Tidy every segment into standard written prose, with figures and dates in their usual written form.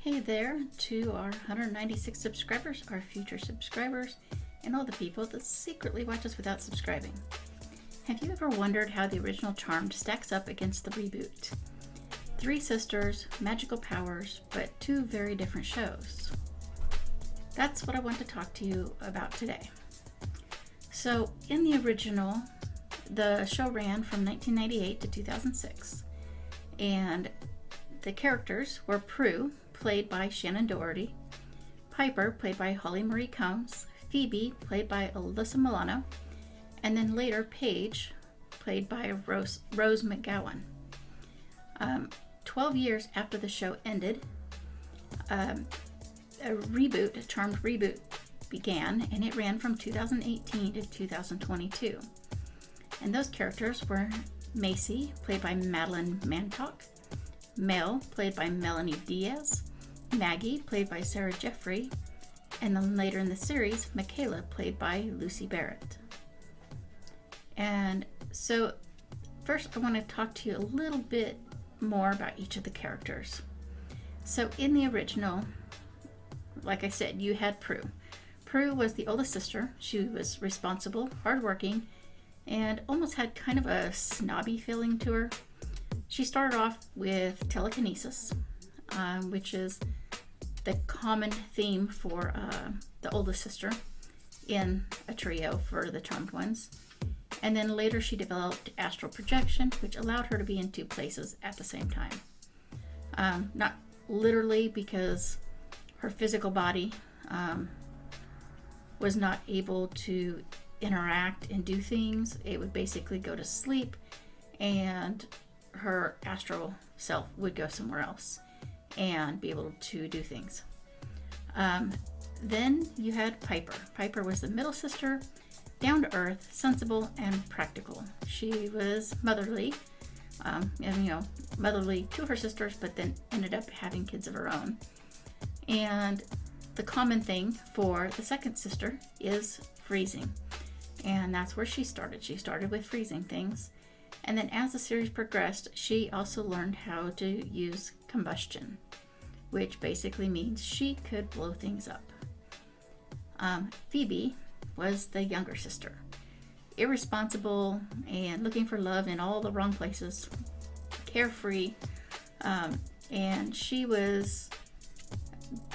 Hey there to our 196 subscribers, our future subscribers, and all the people that secretly watch us without subscribing. Have you ever wondered how the original Charmed stacks up against the reboot? Three sisters, magical powers, but two very different shows. That's what I want to talk to you about today. So, in the original, the show ran from 1998 to 2006, and the characters were Prue, played by Shannen Doherty, Piper, played by Holly Marie Combs, Phoebe, played by Alyssa Milano, and then later Paige, played by Rose McGowan. 12 years after the show ended, a Charmed Reboot began, and it ran from 2018 to 2022. And those characters were Macy, played by Madeleine Mantock, Mel, played by Melonie Diaz, Maggie, played by Jeffery, and then later in the series, Michaela, played by Lucy Barrett. And so, first I want to talk to you a little bit more about each of the characters. So in the original, like I said, you had Prue. Prue was the oldest sister. She was responsible, hardworking, and almost had kind of a snobby feeling to her. She started off with telekinesis, which is the common theme for the oldest sister in a trio for the Charmed ones. And then later she developed astral projection, which allowed her to be in two places at the same time. Not literally, because her physical body was not able to interact and do things. It would basically go to sleep, and her astral self would go somewhere else and be able to do things. Then you had Piper. Piper was the middle sister, down to earth, sensible, and practical. She was motherly, motherly to her sisters, but then ended up having kids of her own. And the common thing for the second sister is freezing. And that's where she started. She started with freezing things. And then as the series progressed, she also learned how to use combustion, which basically means she could blow things up. Phoebe was the younger sister. Irresponsible and looking for love in all the wrong places. Carefree. And she was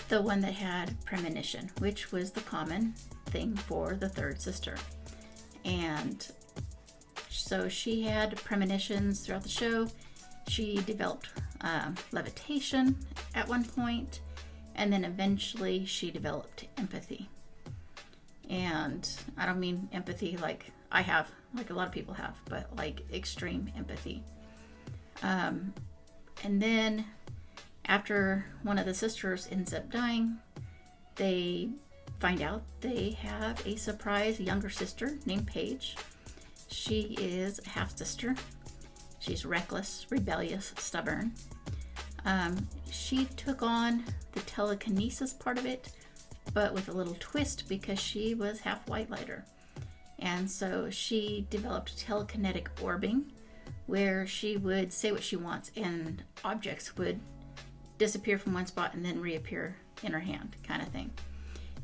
the one that had premonition, which was the common thing for the third sister. And so she had premonitions throughout the show. She developed levitation at one point, and then eventually she developed empathy. And I don't mean empathy like I have, like a lot of people have, but like extreme empathy. And then after one of the sisters ends up dying, they find out they have a surprise younger sister named Paige. She is a half-sister. She's reckless, rebellious, stubborn. She took on the telekinesis part of it, but with a little twist because she was half white lighter. And so she developed telekinetic orbing, where she would say what she wants and objects would disappear from one spot and then reappear in her hand, kind of thing.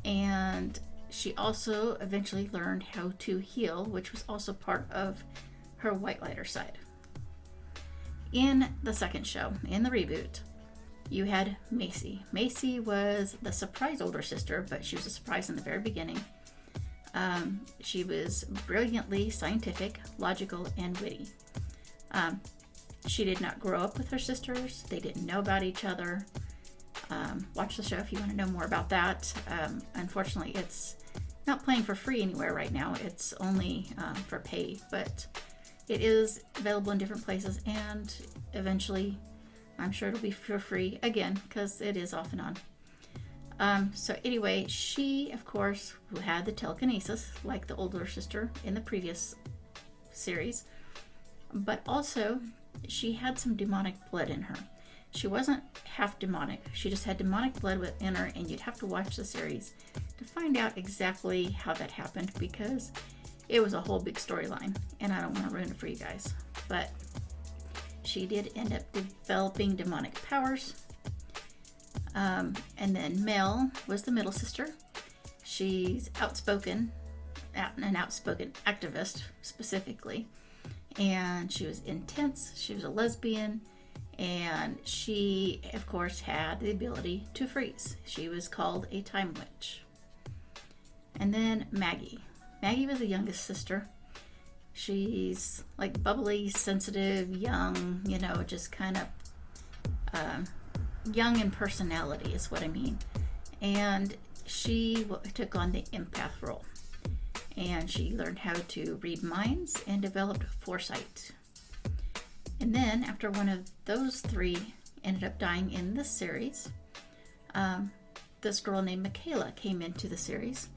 And she also eventually learned how to heal, which was also part of her white lighter side. In the second show, in the reboot, you had Macy. Macy was the surprise older sister, but she was a surprise in the very beginning. She was brilliantly scientific, logical, and witty. She did not grow up with her sisters. They didn't know about each other. Watch the show if you want to know more about that. Unfortunately, it's not playing for free anywhere right now. It's only for pay, but it is available in different places, and eventually I'm sure it'll be for free again because it is off and on. So anyway, she, of course, had the telekinesis like the older sister in the previous series, but also she had some demonic blood in her. She wasn't half demonic. She just had demonic blood within her, and you'd have to watch the series to find out exactly how that happened, because it was a whole big storyline, and I don't want to ruin it for you guys. But she did end up developing demonic powers. And then Mel was the middle sister. She's outspoken, an outspoken activist specifically. And she was intense. She was a lesbian. And she, of course, had the ability to freeze. She was called a time witch. And then Maggie. Maggie was the youngest sister. She's like bubbly, sensitive, young, just kind of young in personality is what I mean. And she took on the empath role. And she learned how to read minds and developed foresight. And then, after one of those three ended up dying in this series, this girl named Michaela came into the series.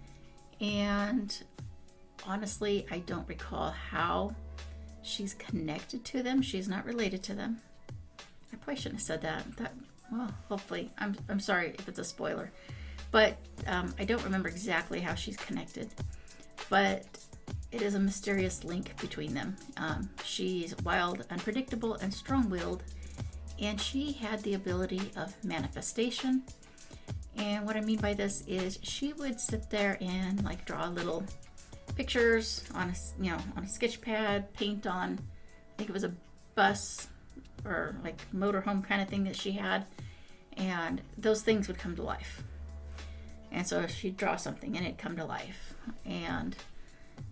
And honestly, I don't recall how she's connected to them. She's not related to them. I probably shouldn't have said that. Well, hopefully, I'm sorry if it's a spoiler. But I don't remember exactly how she's connected. But it is a mysterious link between them. She's wild, unpredictable, and strong-willed, and she had the ability of manifestation. And what I mean by this is she would sit there and draw little pictures on a sketch pad, paint on, I think it was a bus or motorhome kind of thing that she had, and those things would come to life. And so she'd draw something and it'd come to life. And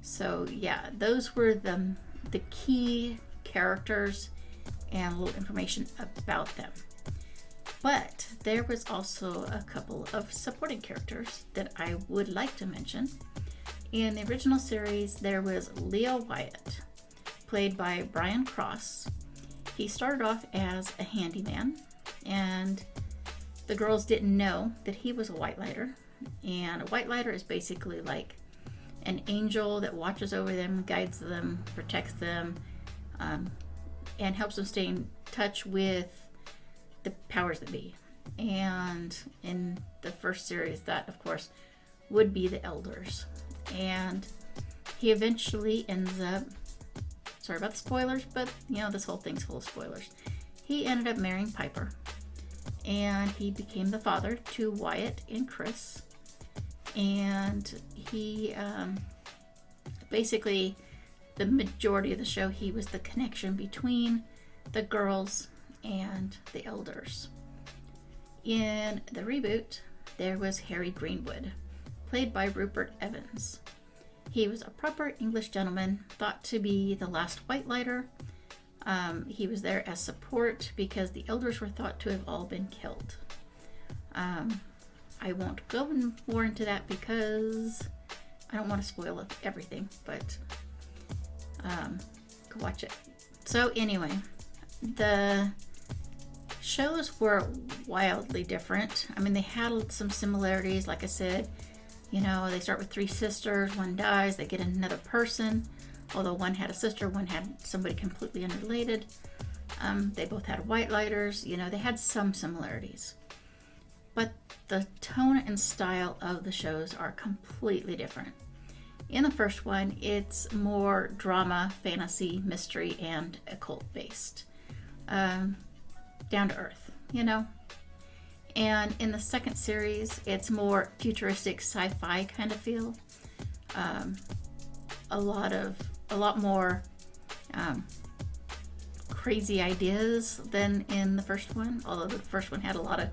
so, yeah, those were the key characters and a little information about them. But there was also a couple of supporting characters that I would like to mention. In the original series, there was Leo Wyatt, played by Brian Krause. He started off as a handyman, and the girls didn't know that he was a white lighter. And a white lighter is basically like an angel that watches over them, guides them, protects them, and helps them stay in touch with the powers that be. And in the first series, that, of course, would be the elders. And he eventually ends up, sorry about the spoilers, but, this whole thing's full of spoilers. He ended up marrying Piper. And he became the father to Wyatt and Chris. And he, basically, the majority of the show, he was the connection between the girls and the elders. In the reboot, there was Harry Greenwood, played by Rupert Evans. He was a proper English gentleman, thought to be the last white lighter. He was there as support because the elders were thought to have all been killed. I won't go more into that because I don't want to spoil everything, but go watch it. So anyway, the shows were wildly different. I mean, they had some similarities. Like I said, they start with three sisters, one dies, they get another person. Although one had a sister, one had somebody completely unrelated. They both had white lighters. They had some similarities. But the tone and style of the shows are completely different. In the first one, it's more drama, fantasy, mystery, and occult based. Down to earth, And in the second series, it's more futuristic sci-fi kind of feel. A lot more crazy ideas than in the first one, although the first one had a lot of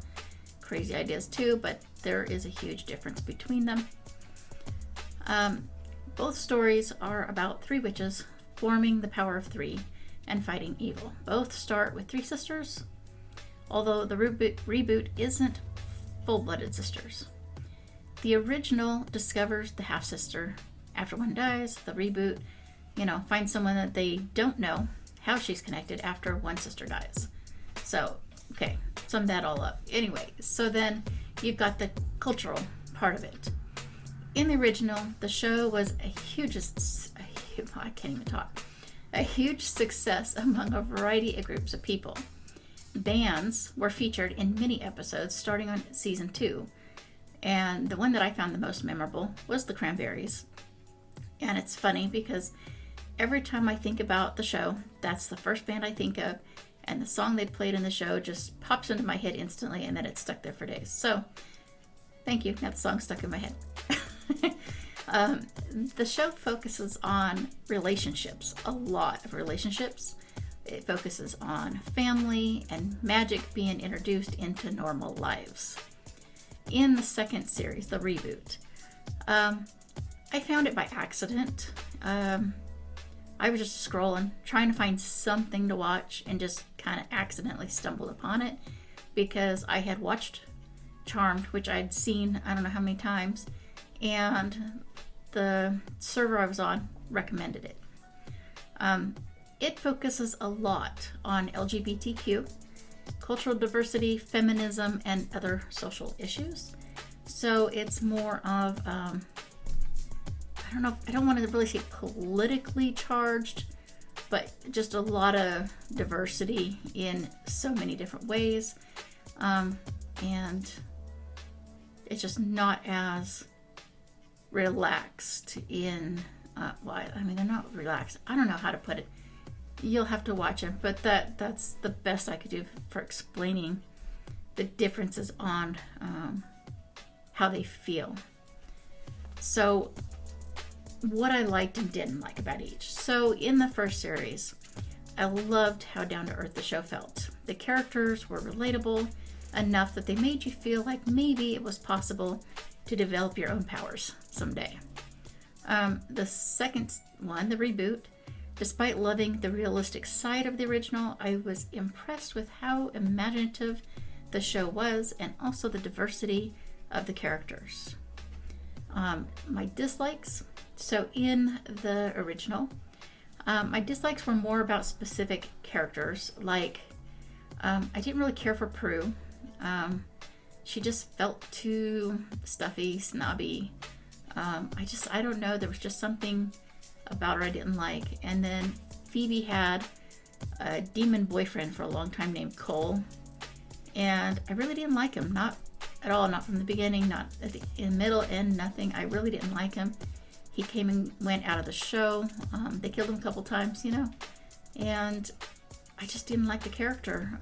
crazy ideas too, but there is a huge difference between them. Both stories are about three witches forming the power of three and fighting evil. Both start with three sisters, although the reboot isn't full-blooded sisters. The original discovers the half-sister. After one dies, the reboot finds someone that they don't know how she's connected after one sister dies. So, okay, sum that all up. Anyway, so then you've got the cultural part of it. In the original, the show was a huge success among a variety of groups of people. Bands were featured in many episodes starting on season 2. And the one that I found the most memorable was the Cranberries. And it's funny because every time I think about the show, that's the first band I think of. and the song they played in the show just pops into my head instantly, and then it's stuck there for days. So thank you. Now the song's stuck in my head. The show focuses on relationships, a lot of relationships. It focuses on family and magic being introduced into normal lives. In the second series, the reboot, I found it by accident. I was just scrolling, trying to find something to watch, and just kind of accidentally stumbled upon it because I had watched Charmed, which I'd seen I don't know how many times, and the server I was on recommended it. It focuses a lot on LGBTQ, cultural diversity, feminism, and other social issues. So it's more of, I don't want to really say politically charged, but just a lot of diversity in so many different ways. And it's just not as relaxed in, they're not relaxed. I don't know how to put it. You'll have to watch it, but that's the best I could do for explaining the differences on how they feel. So what I liked and didn't like about each. So in the first series, I loved how down to earth the show felt. The characters were relatable enough that they made you feel like maybe it was possible to develop your own powers someday. The second one, the reboot, despite loving the realistic side of the original, I was impressed with how imaginative the show was and also the diversity of the characters. My dislikes, so in the original, my dislikes were more about specific characters. Like, I didn't really care for Prue. She just felt too stuffy, snobby. I don't know, there was just something about her I didn't like. And then Phoebe had a demon boyfriend for a long time named Cole, and I really didn't like him, not at all, not from the beginning, not at the in middle, end, nothing. I really didn't like him. He came and went out of the show. They killed him a couple times, and I just didn't like the character.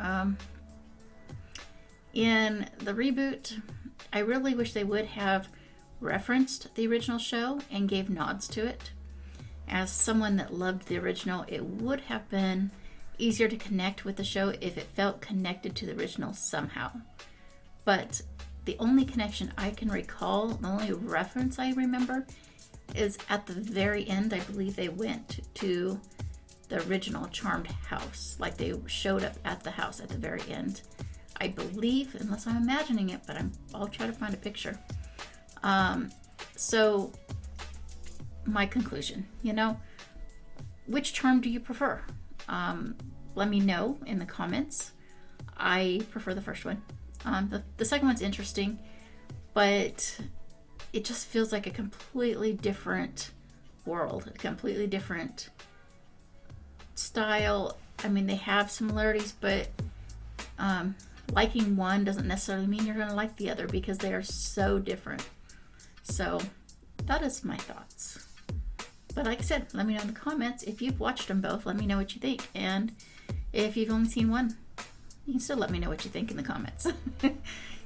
In the reboot, I really wish they would have referenced the original show and gave nods to it. As someone that loved the original, it would have been easier to connect with the show if it felt connected to the original somehow. But the only connection I can recall, the only reference I remember, is at the very end. I believe they went to the original Charmed house. Like, they showed up at the house at the very end. I believe, unless I'm imagining it, but I'll try to find a picture. So my conclusion, which Charm do you prefer? Let me know in the comments. I prefer the first one. The second one's interesting, but it just feels like a completely different world, a completely different style. I mean, they have similarities, but liking one doesn't necessarily mean you're going to like the other because they are so different. So that is my thoughts. But like I said, let me know in the comments. If you've watched them both, let me know what you think. And if you've only seen one, you can still let me know what you think in the comments.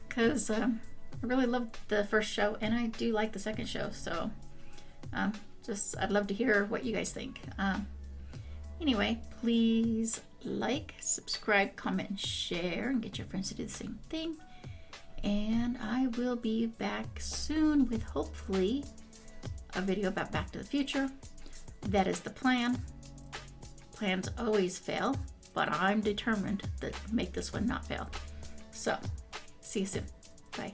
Because I really loved the first show, and I do like the second show. So I'd love to hear what you guys think. Anyway, please like, subscribe, comment, and share, and get your friends to do the same thing. And I will be back soon with hopefully a video about Back to the Future. That is the plan. Plans always fail, but I'm determined to make this one not fail. So, see you soon. Bye.